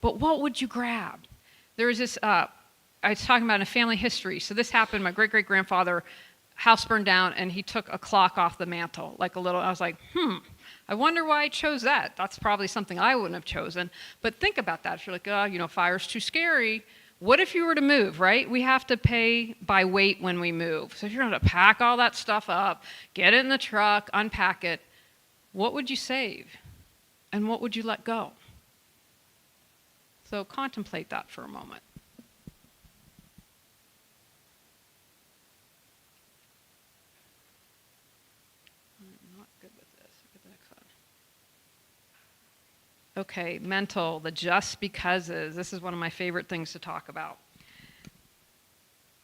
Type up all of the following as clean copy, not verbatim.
But what would you grab? There was this, I was talking about in a family history. So this happened, my great-great-grandfather, house burned down, and he took a clock off the mantle, like a little, I was like, I wonder why I chose that. That's probably something I wouldn't have chosen. But think about that. If you're like, oh, fire's too scary. What if you were to move, right? We have to pay by weight when we move. So if you're going to pack all that stuff up, get it in the truck, unpack it, what would you save? And what would you let go? So contemplate that for a moment. I'm not good with this. Look at the next one. Okay, mental, the just becauses. This is one of my favorite things to talk about.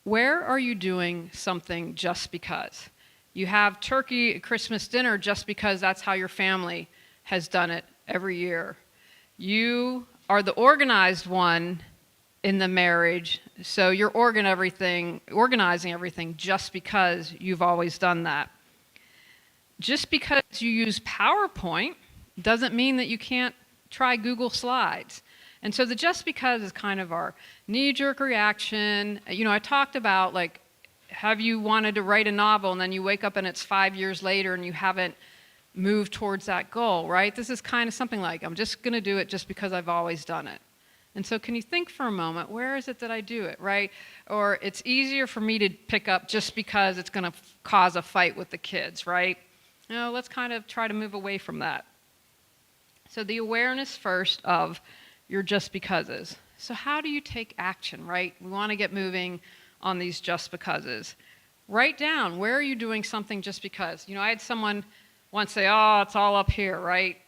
Where are you doing something just because? You have turkey at Christmas dinner just because that's how your family has done it every year. You are the organized one in the marriage, so you're organizing everything just because you've always done that. Just because you use PowerPoint doesn't mean that you can't try Google Slides. And so the just because is kind of our knee-jerk reaction. I talked about, like, have you wanted to write a novel and then you wake up and it's 5 years later and you haven't moved towards that goal, right? This is kind of something like, I'm just going to do it just because I've always done it. And so can you think for a moment, where is it that I do it, right? Or it's easier for me to pick up just because it's going to cause a fight with the kids, right? Let's kind of try to move away from that. So the awareness first of your just becauses. So how do you take action, right? We want to get moving on these just becauses. Write down, where are you doing something just because? I had someone once say, oh, it's all up here, right?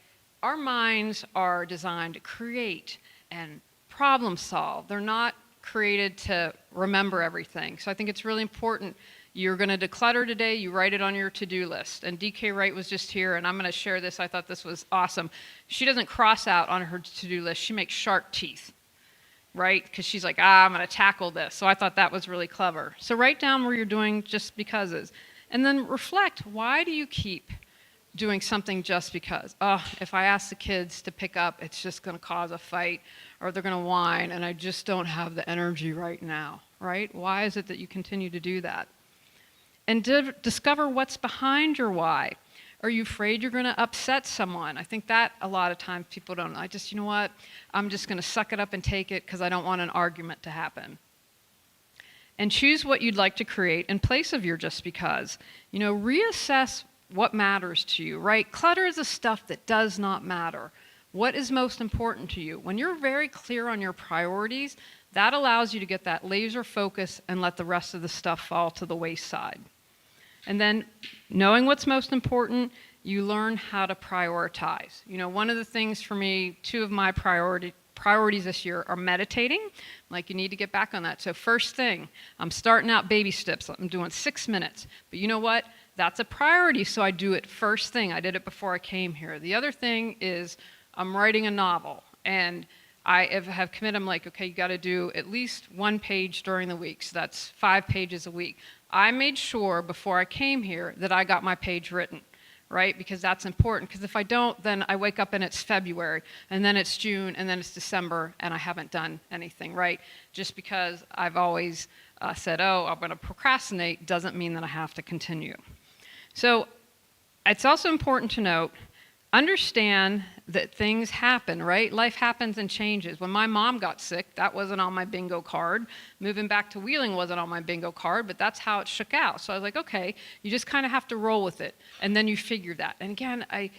Our minds are designed to create and problem solve. They're not created to remember everything. So I think it's really important. You're going to declutter today, you write it on your to-do list. And DK Wright was just here, and I'm going to share this. I thought this was awesome. She doesn't cross out on her to-do list. She makes shark teeth, right? Because she's like, I'm going to tackle this. So I thought that was really clever. So write down where you're doing just becauses. And then reflect, why do you keep doing something just because? If I ask the kids to pick up, it's just going to cause a fight, or they're going to whine, and I just don't have the energy right now, right? Why is it that you continue to do that? And discover what's behind your why. Are you afraid you're going to upset someone? I think that a lot of times people don't. You know what? I'm just going to suck it up and take it because I don't want an argument to happen. And choose what you'd like to create in place of your just because. Reassess what matters to you, right? Clutter is the stuff that does not matter. What is most important to you? When you're very clear on your priorities, that allows you to get that laser focus and let the rest of the stuff fall to the wayside. And then, knowing what's most important, you learn how to prioritize. One of the things for me, two of my priorities this year are meditating. Like, you need to get back on that. So first thing, I'm starting out baby steps. I'm doing 6 minutes. But you know what? That's a priority, so I do it first thing. I did it before I came here. The other thing is I'm writing a novel. And I have committed, I'm like, okay, you got to do at least 1 page during the week. So that's 5 pages a week. I made sure before I came here that I got my page written, right? Because that's important. Because if I don't, then I wake up and it's February, and then it's June, and then it's December, and I haven't done anything, right? Just because I've always said, I'm going to procrastinate, doesn't mean that I have to continue. So it's also important to note, understand that things happen, right? Life happens and changes. When my mom got sick, that wasn't on my bingo card. Moving back to Wheeling wasn't on my bingo card, but that's how it shook out. So I was like, okay, you just kind of have to roll with it. And then you figure that. And again, I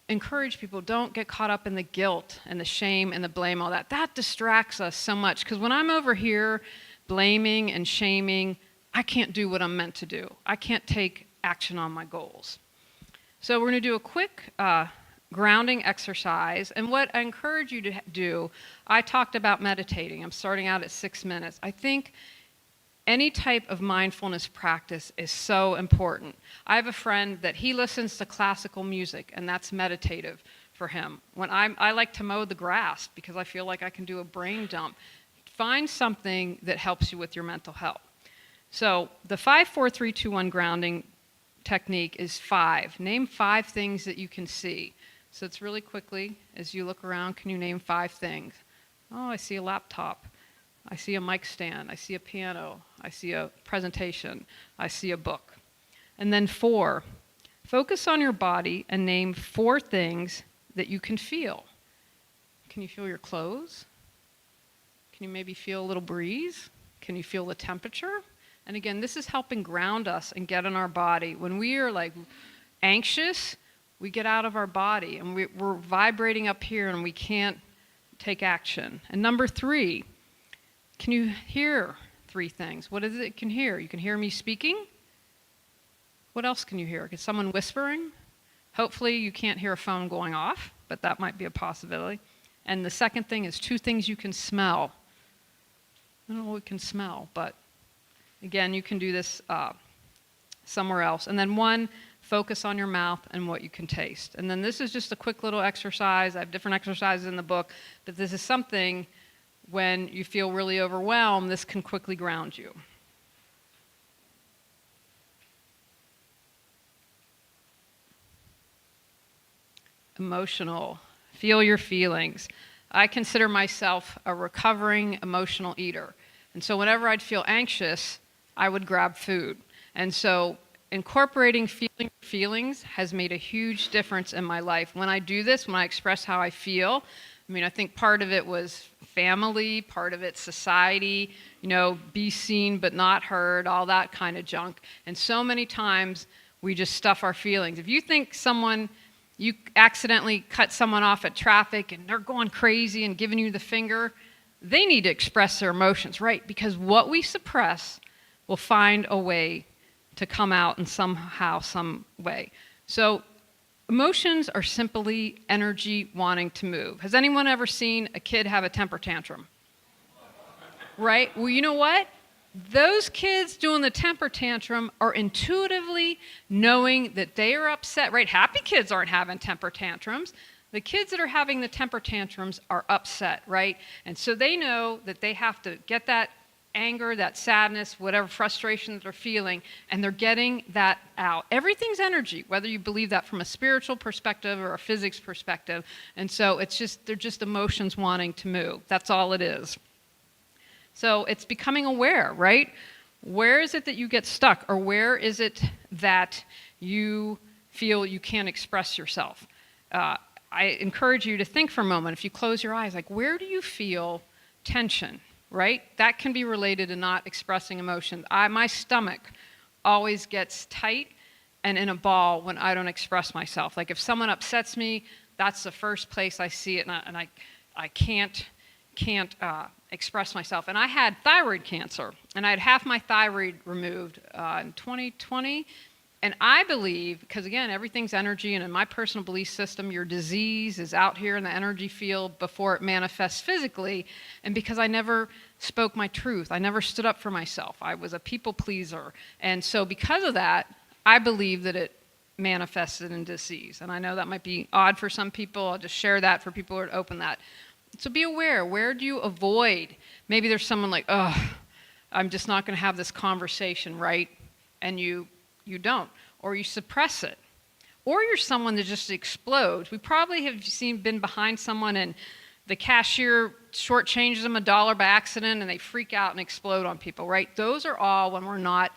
encourage people, don't get caught up in the guilt and the shame and the blame, all that. That distracts us so much. Because when I'm over here blaming and shaming, I can't do what I'm meant to do. I can't take action on my goals. So we're going to do a quick grounding exercise. And what I encourage you to do, I talked about meditating. I'm starting out at 6 minutes. I think any type of mindfulness practice is so important. I have a friend that he listens to classical music, and that's meditative for him. When I like to mow the grass because I feel like I can do a brain dump. Find something that helps you with your mental health. So the 5, 4, 3, 2, 1 grounding technique is 5. Name 5 things that you can see. So it's really quickly, as you look around, can you name 5 things? Oh, I see a laptop. I see a mic stand. I see a piano. I see a presentation. I see a book. And then 4, focus on your body and name 4 things that you can feel. Can you feel your clothes? Can you maybe feel a little breeze? Can you feel the temperature? And again, this is helping ground us and get in our body. When we are like anxious, we get out of our body and we're vibrating up here and we can't take action. And number 3, can you hear 3 things? What is it you can hear? You can hear me speaking. What else can you hear? Is someone whispering? Hopefully you can't hear a phone going off, but that might be a possibility. And the second thing is 2 things you can smell. I don't know what we can smell, but again, you can do this somewhere else. And then 1, focus on your mouth and what you can taste. And then this is just a quick little exercise. I have different exercises in the book, but this is something when you feel really overwhelmed, this can quickly ground you. Emotional. Feel your feelings. I consider myself a recovering emotional eater. And so whenever I'd feel anxious, I would grab food. And so incorporating feelings has made a huge difference in my life. When I do this, when I express how I feel, I mean, I think part of it was family, part of it society, be seen but not heard, all that kind of junk. And so many times we just stuff our feelings. If you think you accidentally cut someone off at traffic and they're going crazy and giving you the finger, they need to express their emotions, right? Because what we suppress will find a way to come out in somehow, some way. So emotions are simply energy wanting to move. Has anyone ever seen a kid have a temper tantrum? Right? Well, you know what? Those kids doing the temper tantrum are intuitively knowing that they are upset, right? Happy kids aren't having temper tantrums. The kids that are having the temper tantrums are upset, right? And so they know that they have to get that anger, that sadness, whatever frustration that they're feeling, and they're getting that out. Everything's energy, whether you believe that from a spiritual perspective or a physics perspective. And so they're just emotions wanting to move. That's all it is. So it's becoming aware, right? Where is it that you get stuck, or where is it that you feel you can't express yourself? I encourage you to think for a moment, if you close your eyes, like, where do you feel tension, right? That can be related to not expressing emotions. My stomach always gets tight and in a ball when I don't express myself. Like if someone upsets me, that's the first place I see it, and I can't express myself. And I had thyroid cancer, and I had half my thyroid removed in 2020. And I believe, because again, everything's energy, and in my personal belief system, your disease is out here in the energy field before it manifests physically. And because I never spoke my truth, I never stood up for myself. I was a people pleaser. And so because of that, I believe that it manifested in disease. And I know that might be odd for some people. I'll just share that for people who are open that. So be aware, where do you avoid? Maybe there's someone like, oh, I'm just not going to have this conversation, right? And you don't, or you suppress it. Or you're someone that just explodes. We probably have been behind someone and the cashier shortchanges them $1 by accident and they freak out and explode on people, right? Those are all when we're not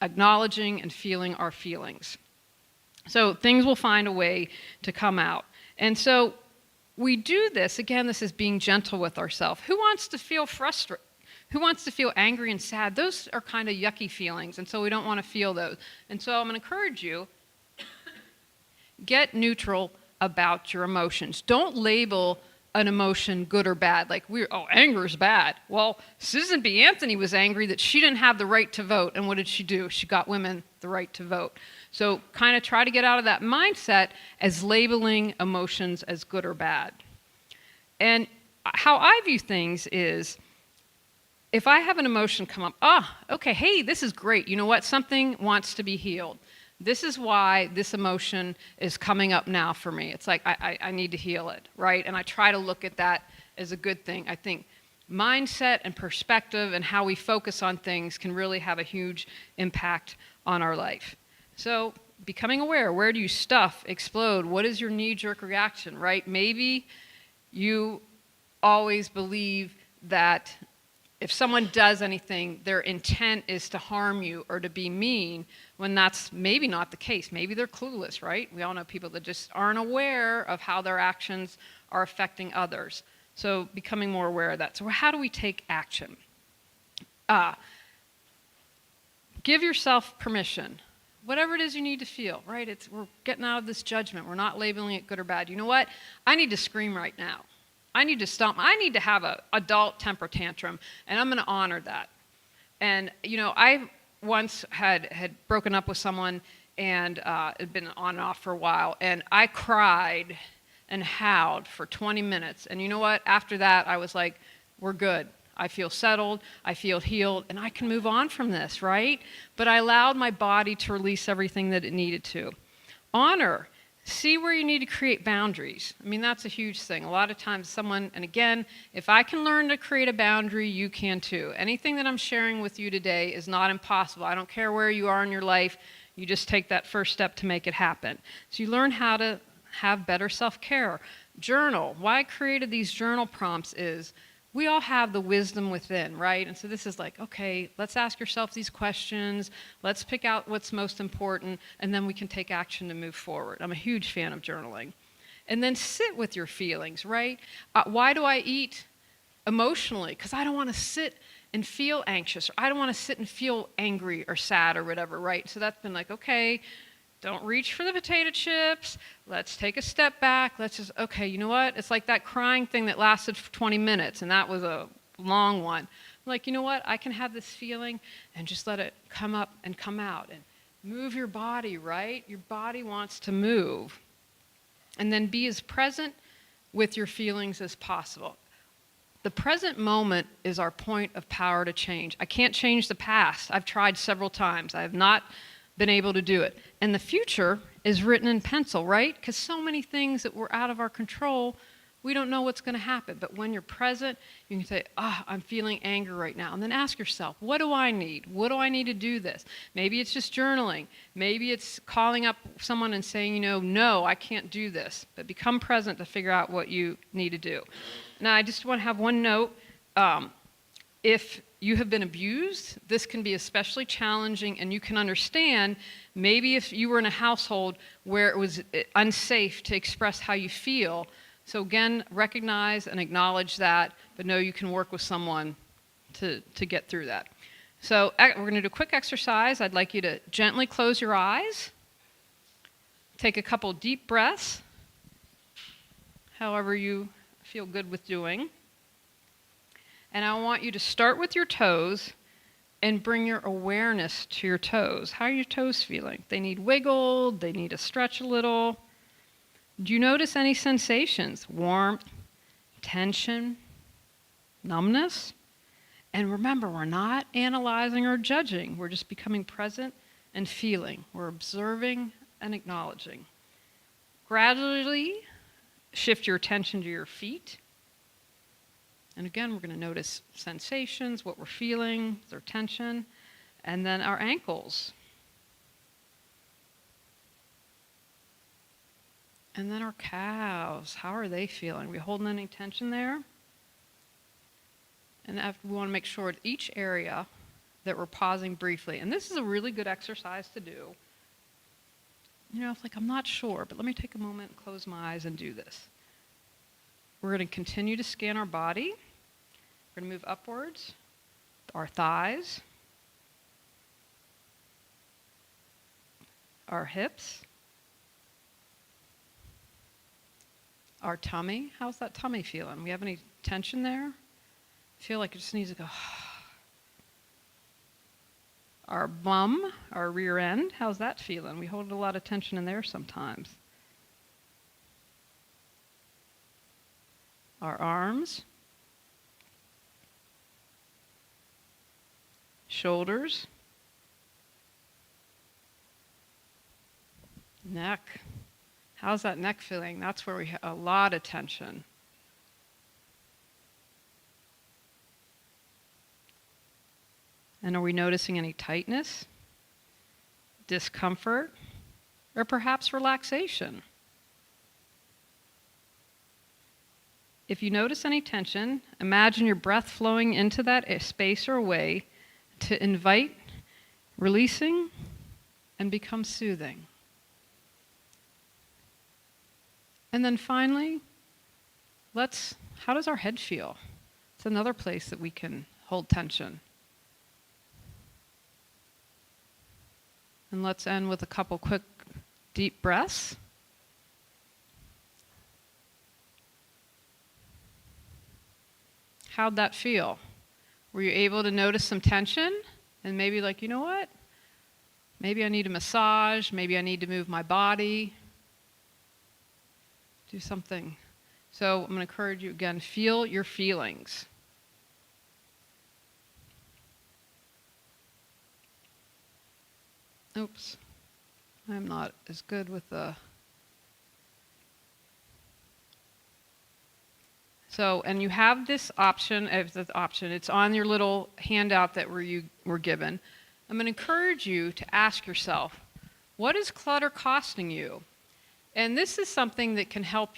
acknowledging and feeling our feelings. So things will find a way to come out. And so we do this, again, this is being gentle with ourselves. Who wants to feel frustrated? Who wants to feel angry and sad? Those are kind of yucky feelings, and so we don't want to feel those. And so I'm going to encourage you, get neutral about your emotions. Don't label an emotion good or bad. Like, anger is bad. Well, Susan B. Anthony was angry that she didn't have the right to vote, and what did she do? She got women the right to vote. So kind of try to get out of that mindset as labeling emotions as good or bad. And how I view things is, if I have an emotion come up, okay, hey, this is great. You know what? Something wants to be healed. This is why this emotion is coming up now for me. It's like I need to heal it, right? And I try to look at that as a good thing. I think mindset and perspective and how we focus on things can really have a huge impact on our life. So becoming aware, where do you stuff, explode? What is your knee-jerk reaction, right? Maybe you always believe that if someone does anything, their intent is to harm you or to be mean, when that's maybe not the case. Maybe they're clueless, right? We all know people that just aren't aware of how their actions are affecting others. So becoming more aware of that. So how do we take action? Give yourself permission. Whatever it is you need to feel, right? We're getting out of this judgment. We're not labeling it good or bad. You know what? I need to scream right now. I need to stomp. I need to have an adult temper tantrum, and I'm going to honor that. And, I once had broken up with someone and had been on and off for a while, and I cried and howled for 20 minutes. And you know what? After that, I was like, we're good. I feel settled, I feel healed, and I can move on from this, right? But I allowed my body to release everything that it needed to. Honor. See where you need to create boundaries. I mean, that's a huge thing. A lot of times and again, if I can learn to create a boundary, you can too. Anything that I'm sharing with you today is not impossible. I don't care where you are in your life. You just take that first step to make it happen. So you learn how to have better self-care. Journal. Why I created these journal prompts is we all have the wisdom within, right? And so this is like, okay, let's ask yourself these questions. Let's pick out what's most important, and then we can take action to move forward. I'm a huge fan of journaling. And then sit with your feelings, right? Why do I eat emotionally? Because I don't want to sit and feel anxious, or I don't want to sit and feel angry or sad or whatever, right? So that's been like, okay, don't reach for the potato chips. Let's take a step back. Let's just, okay, you know what? It's like that crying thing that lasted for 20 minutes, and that was a long one. Like, you know what? I can have this feeling and just let it come up and come out. And move your body, right? Your body wants to move. And then be as present with your feelings as possible. The present moment is our point of power to change. I can't change the past. I've tried several times. I have not been able to do it. And the future is written in pencil, right? Because so many things that were out of our control, we don't know what's going to happen. But when you're present, you can say, I'm feeling anger right now. And then ask yourself, what do I need? What do I need to do this? Maybe it's just journaling. Maybe it's calling up someone and saying, no, I can't do this. But become present to figure out what you need to do. Now, I just want to have one note. If you have been abused, this can be especially challenging, and you can understand maybe if you were in a household where it was unsafe to express how you feel. So again, recognize and acknowledge that, but know you can work with someone to get through that. So we're going to do a quick exercise. I'd like you to gently close your eyes. Take a couple deep breaths, however you feel good with doing. And I want you to start with your toes and bring your awareness to your toes. How are your toes feeling? They need wiggled, they need to stretch a little. Do you notice any sensations? Warmth, tension, numbness? And remember, we're not analyzing or judging. We're just becoming present and feeling. We're observing and acknowledging. Gradually shift your attention to your feet. And again, we're going to notice sensations, what we're feeling, their tension, and then our ankles. And then our calves, how are they feeling? Are we holding any tension there? And we want to make sure at each area that we're pausing briefly. And this is a really good exercise to do. It's like, I'm not sure, but let me take a moment and close my eyes and do this. We're going to continue to scan our body. We're going to move upwards, our thighs, our hips, our tummy. How's that tummy feeling? We have any tension there? I feel like it just needs to go. Our bum, our rear end, how's that feeling? We hold a lot of tension in there sometimes. Our arms, shoulders, neck. How's that neck feeling? That's where we have a lot of tension. And are we noticing any tightness, discomfort, or perhaps relaxation. If you notice any tension, imagine your breath flowing into that space or way to invite releasing and become soothing. And then finally, how does our head feel? It's another place that we can hold tension. And let's end with a couple quick deep breaths. How'd that feel? Were you able to notice some tension? And maybe like, you know what? Maybe I need a massage. Maybe I need to move my body. Do something. So I'm going to encourage you again, feel your feelings. Oops. I'm not as good with the... So, and you have this option, it's on your little handout that you were given. I'm going to encourage you to ask yourself, what is clutter costing you? And this is something that can help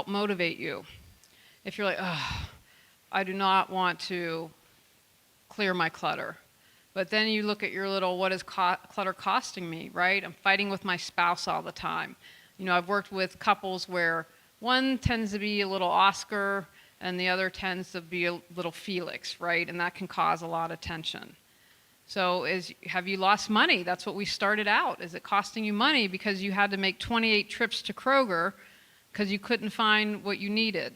motivate you. If you're like, oh, I do not want to clear my clutter. But then you look at your little, what is clutter costing me, right? I'm fighting with my spouse all the time. You know, I've worked with couples where one tends to be a little Oscar and the other tends to be a little Felix, right? And that can cause a lot of tension. So have you lost money? That's what we started out. Is it costing you money because you had to make 28 trips to Kroger because you couldn't find what you needed?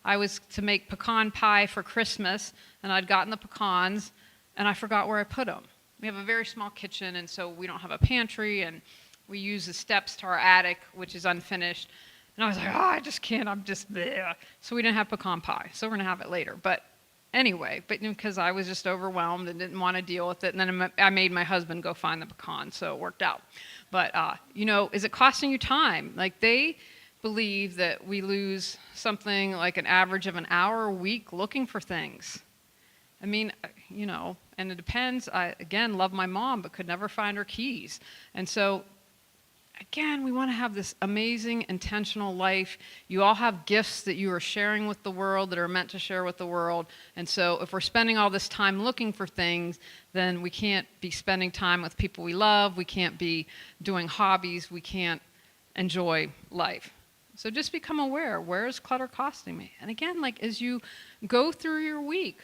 I was to make pecan pie for Christmas, and I'd gotten the pecans, and I forgot where I put them. We have a very small kitchen, and so we don't have a pantry, and we use the steps to our attic, which is unfinished. And I was like, oh, I just can't, I'm just there. So we didn't have pecan pie, so we're going to have it later. But anyway, because I was just overwhelmed and didn't want to deal with it, and then I made my husband go find the pecan, so it worked out. But, you know, is it costing you time? Like, they believe that we lose something like an average of an hour a week looking for things. I mean, you know, and it depends. I, again, love my mom, but could never find her keys. And so, again, we want to have this amazing, intentional life. You all have gifts that you are sharing with the world, that are meant to share with the world. And so if we're spending all this time looking for things, then we can't be spending time with people we love. We can't be doing hobbies. We can't enjoy life. So just become aware. Where is clutter costing me? And again, like as you go through your week,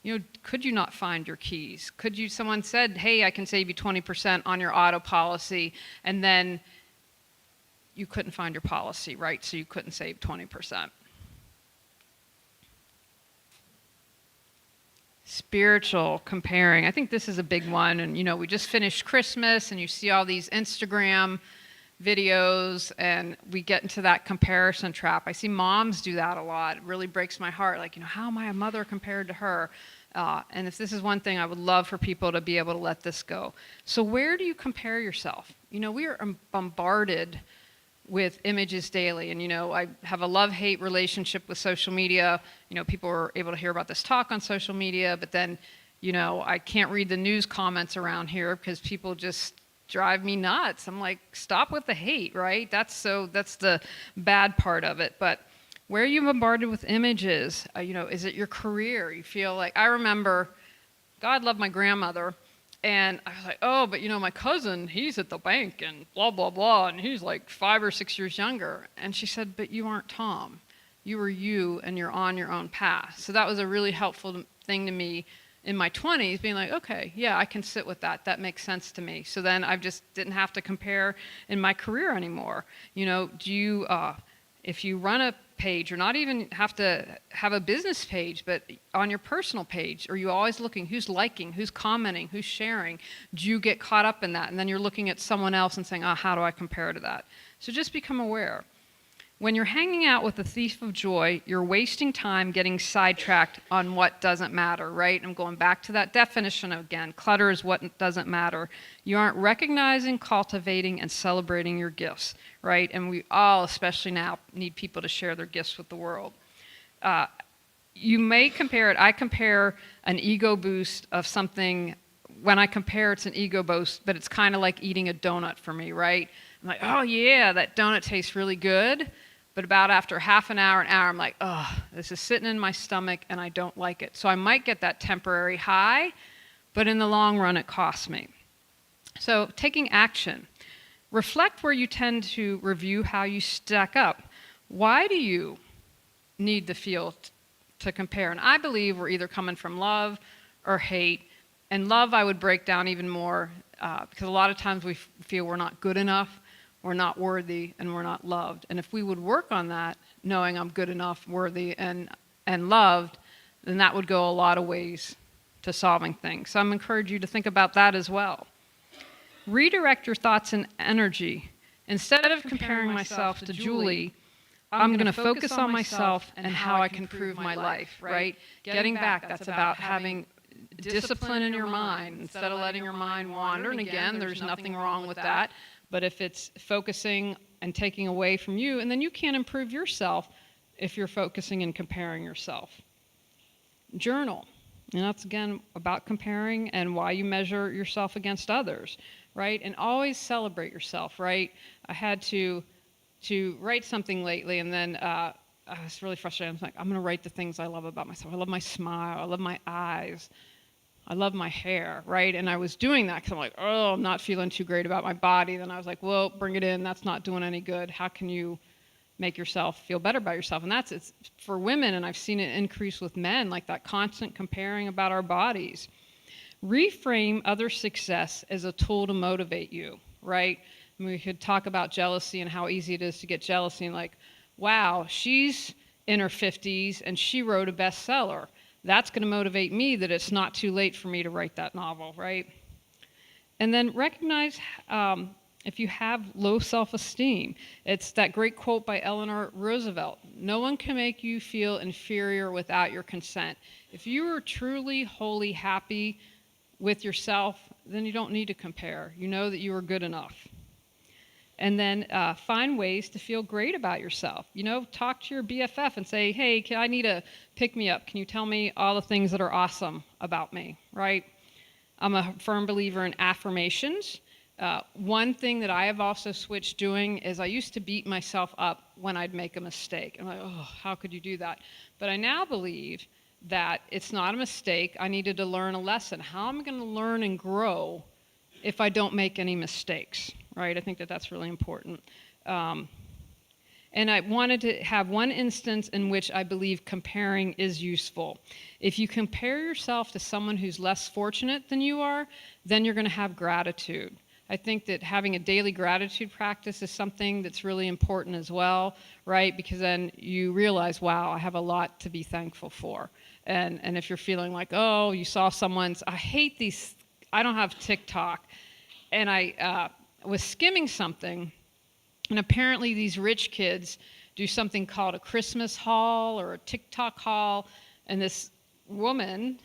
you know, could you not find your keys? Someone said, hey, I can save you 20% on your auto policy, and then you couldn't find your policy, right? So you couldn't save 20%. Spiritual comparing. I think this is a big one. And, you know, we just finished Christmas, and you see all these Instagram videos, and we get into that comparison trap. I see moms do that a lot. It really breaks my heart. Like, you know, how am I a mother compared to her? And if this is one thing, I would love for people to be able to let this go. So where do you compare yourself? You know, we are bombarded with images daily. And, you know, I have a love-hate relationship with social media. You know, people are able to hear about this talk on social media, but then, you know, I can't read the news comments around here because people just drive me nuts. I'm like, stop with the hate, right? That's the bad part of it. But where are you bombarded with images? You know, is it your career? You feel like, I remember, God loved my grandmother, and I was like, oh, but you know, my cousin, he's at the bank and blah, blah, blah, and he's like 5 or 6 years younger. And she said, but you aren't Tom. You are you, and you're on your own path. So that was a really helpful thing to me in my 20s, being like, okay, yeah, I can sit with that. That makes sense to me. So then I just didn't have to compare in my career anymore. You know, if you run a page, or not even have to have a business page, but on your personal page, are you always looking who's liking, who's commenting, who's sharing? Do you get caught up in that? And then you're looking at someone else and saying, oh, how do I compare to that? So just become aware. When you're hanging out with a thief of joy, you're wasting time getting sidetracked on what doesn't matter, right? I'm going back to that definition again. Clutter is what doesn't matter. You aren't recognizing, cultivating, and celebrating your gifts, right? And we all, especially now, need people to share their gifts with the world. You may compare it. I compare an ego boost of something. When I compare, it's an ego boost, but it's kind of like eating a donut for me, right? I'm like, oh yeah, that donut tastes really good. But about after half an hour, I'm like, oh, this is sitting in my stomach and I don't like it. So I might get that temporary high, but in the long run, it costs me. So taking action. Reflect where you tend to review how you stack up. Why do you need the feel to compare? And I believe we're either coming from love or hate. And love I would break down even more because a lot of times we feel we're not good enough, we're not worthy, and we're not loved. And if we would work on that, knowing I'm good enough, worthy, and loved, then that would go a lot of ways to solving things. So I'm encouraging you to think about that as well. Redirect your thoughts and energy. Instead of comparing myself to Julie, I'm going to focus on myself and how I can improve my life, right? Getting back, that's about having discipline in your mind instead of letting your mind wander. And again, there's nothing wrong with that. But if it's focusing and taking away from you, and then you can't improve yourself if you're focusing and comparing yourself. Journal. And that's, again, about comparing and why you measure yourself against others, right? And always celebrate yourself, right? I had to write something lately, and then I was really frustrated. I was like, I'm going to write the things I love about myself. I love my smile. I love my eyes. I love my hair, right? And I was doing that because I'm like, oh, I'm not feeling too great about my body. Then I was like, well, bring it in. That's not doing any good. How can you make yourself feel better about yourself? And it's for women, and I've seen it increase with men, like that constant comparing about our bodies. Reframe other success as a tool to motivate you, right? And we could talk about jealousy and how easy it is to get jealousy and like, wow, she's in her 50s and she wrote a bestseller. That's going to motivate me that it's not too late for me to write that novel, right? And then recognize if you have low self-esteem. It's that great quote by Eleanor Roosevelt. No one can make you feel inferior without your consent. If you are truly, wholly happy with yourself, then you don't need to compare. You know that you are good enough. And then find ways to feel great about yourself. You know, talk to your BFF and say, hey, I need a pick-me-up. Can you tell me all the things that are awesome about me, right? I'm a firm believer in affirmations. One thing that I have also switched doing is I used to beat myself up when I'd make a mistake. I'm like, oh, how could you do that? But I now believe that it's not a mistake. I needed to learn a lesson. How am I going to learn and grow if I don't make any mistakes, right? I think that that's really important. And I wanted to have one instance in which I believe comparing is useful. If you compare yourself to someone who's less fortunate than you are, then you're going to have gratitude. I think that having a daily gratitude practice is something that's really important as well, right? Because then you realize, wow, I have a lot to be thankful for. And if you're feeling like, oh, you saw someone's, I hate these, I don't have TikTok. And I was skimming something, and apparently these rich kids do something called a Christmas haul or a TikTok haul, and this woman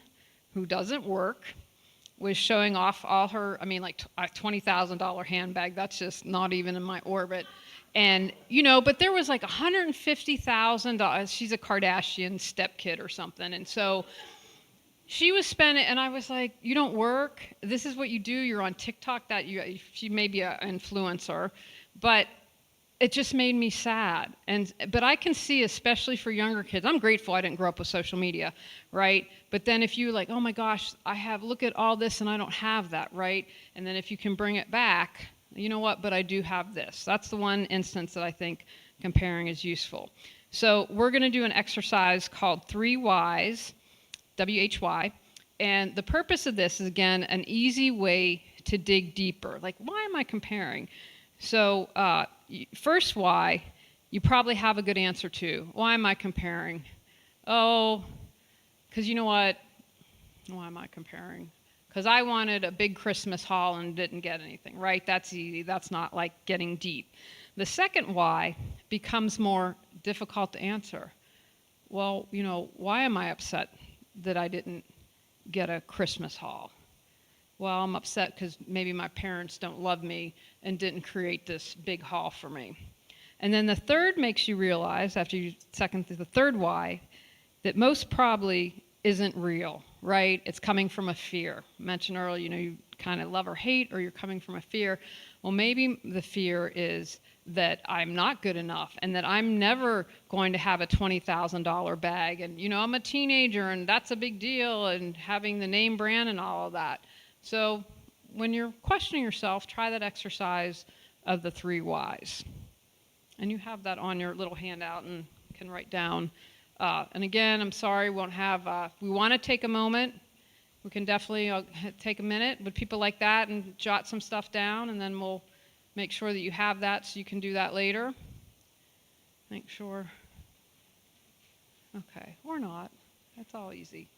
who doesn't work was showing off all her, I mean, like a $20,000 handbag. That's just not even in my orbit. And, you know, but there was like $150,000. She's a Kardashian stepkid or something. And so she was spending, and I was like, you don't work? This is what you do? You're on TikTok? She may be an influencer. But it just made me sad. But I can see, especially for younger kids, I'm grateful I didn't grow up with social media, right? But then if you like, oh my gosh, look at all this and I don't have that, right? And then if you can bring it back, you know what, but I do have this. That's the one instance that I think comparing is useful. So we're going to do an exercise called 3 Whys, W-H-Y. And the purpose of this is, again, an easy way to dig deeper. Like, why am I comparing? So first why, you probably have a good answer to. Why am I comparing? Oh, because you know what? Why am I comparing? Because I wanted a big Christmas haul and didn't get anything, right? That's easy. That's not like getting deep. The second why becomes more difficult to answer. Well, you know, why am I upset that I didn't get a Christmas haul? Well, I'm upset because maybe my parents don't love me and didn't create this big haul for me. And then the third makes you realize, after you second to the third why, that most probably isn't real, right? It's coming from a fear. I mentioned earlier, you know, you kind of love or hate, or you're coming from a fear. Well, maybe the fear is that I'm not good enough and that I'm never going to have a $20,000 bag. And, I'm a teenager and that's a big deal, and having the name brand and all of that. So when you're questioning yourself, try that exercise of the 3 whys. And you have that on your little handout and can write down. And again, I'm sorry, we want to take a moment. We can definitely take a minute with people like that and jot some stuff down, and then we'll make sure that you have that so you can do that later. Make sure. Okay, or not. That's all easy.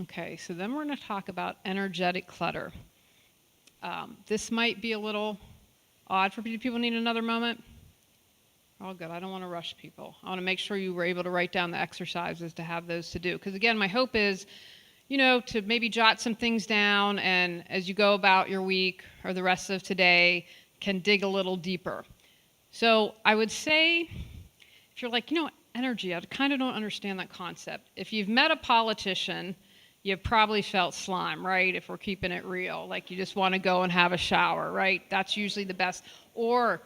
Okay, so then we're going to talk about energetic clutter. This might be a little odd for people. Need another moment? All good. I don't want to rush people. I want to make sure you were able to write down the exercises to have those to do. Because again, my hope is, to maybe jot some things down, and as you go about your week or the rest of today, can dig a little deeper. So I would say, if you're like, energy, I kind of don't understand that concept. If you've met a politician, you've probably felt slime, right? If we're keeping it real, like you just want to go and have a shower, right? That's usually the best. Or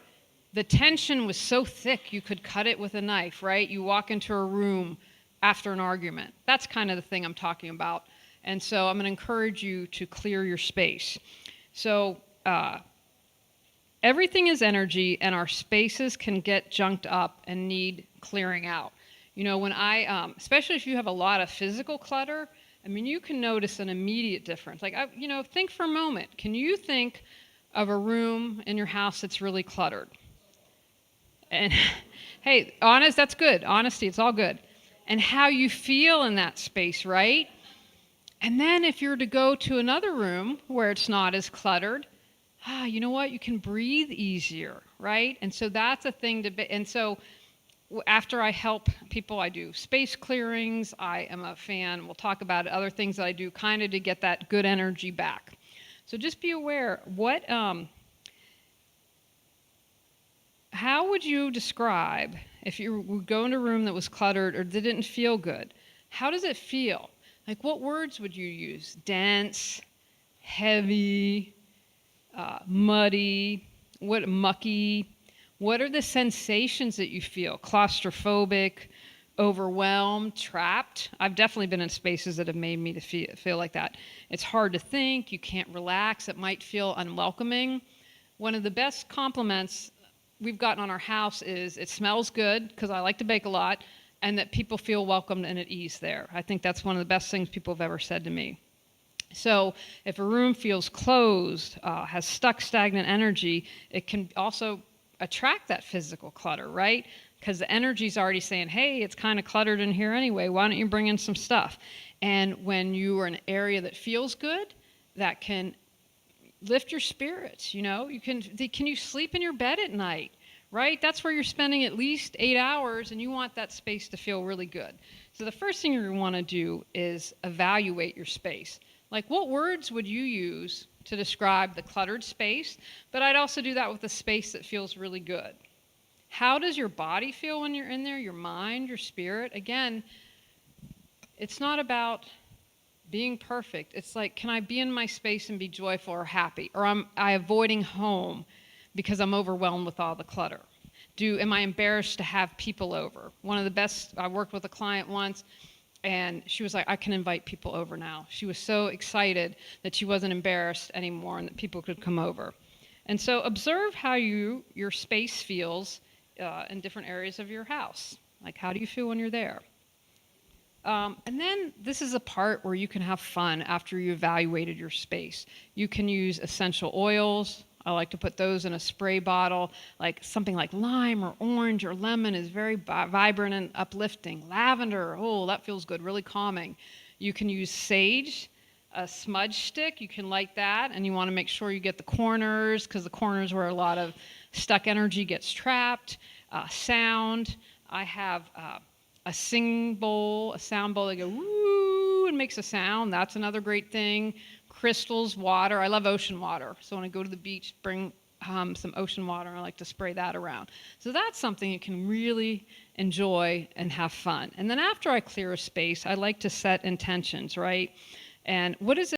the tension was so thick you could cut it with a knife, right? You walk into a room after an argument. That's kind of the thing I'm talking about. And so I'm going to encourage you to clear your space. So everything is energy, and our spaces can get junked up and need clearing out. When especially if you have a lot of physical clutter, you can notice an immediate difference. Like, think for a moment. Can you think of a room in your house that's really cluttered? And hey, that's good. Honesty, it's all good. And how you feel in that space, right? And then if you're to go to another room where it's not as cluttered, you know what? You can breathe easier, right? And so that's a thing and so after I help people, I do space clearings. I am a fan. We'll talk about other things that I do kind of to get that good energy back. So just be aware, how would you describe if you would go in a room that was cluttered or didn't feel good? How does it feel? Like, what words would you use? Dense, heavy, muddy, mucky? What are the sensations that you feel? Claustrophobic, overwhelmed, trapped? I've definitely been in spaces that have made me to feel like that. It's hard to think. You can't relax. It might feel unwelcoming. One of the best compliments we've gotten on our house is it smells good, because I like to bake a lot, and that people feel welcomed and at ease there. I think that's one of the best things people have ever said to me. So if a room feels closed, has stuck, stagnant energy, it can also attract that physical clutter, right? Because the energy's already saying, hey, it's kind of cluttered in here anyway. Why don't you bring in some stuff? And when you are in an area that feels good, that can lift your spirits. Can you sleep in your bed at night, right? That's where you're spending at least 8 hours, and you want that space to feel really good. So the first thing you want to do is evaluate your space. Like, what words would you use to describe the cluttered space? But I'd also do that with a space that feels really good. How does your body feel when you're in there? Your mind, your spirit? Again, it's not about being perfect. It's like, can I be in my space and be joyful or happy? Or am I avoiding home because I'm overwhelmed with all the clutter? Am I embarrassed to have people over? One of the best, I worked with a client once, and she was like, I can invite people over now. She was so excited that she wasn't embarrassed anymore and that people could come over. And so observe how your space feels in different areas of your house. Like, how do you feel when you're there? And then this is a part where you can have fun after you evaluated your space. You can use essential oils. I like to put those in a spray bottle. Like something like lime or orange or lemon is very vibrant and uplifting. Lavender, oh, that feels good, really calming. You can use sage, a smudge stick. You can light that, and you want to make sure you get the corners, because the corners where a lot of stuck energy gets trapped. Sound. I have a sound bowl that goes woo and makes a sound. That's another great thing. Crystals, water. I love ocean water. So when I go to the beach, bring some ocean water, and I like to spray that around. So that's something you can really enjoy and have fun. And then after I clear a space, I like to set intentions, right? And what is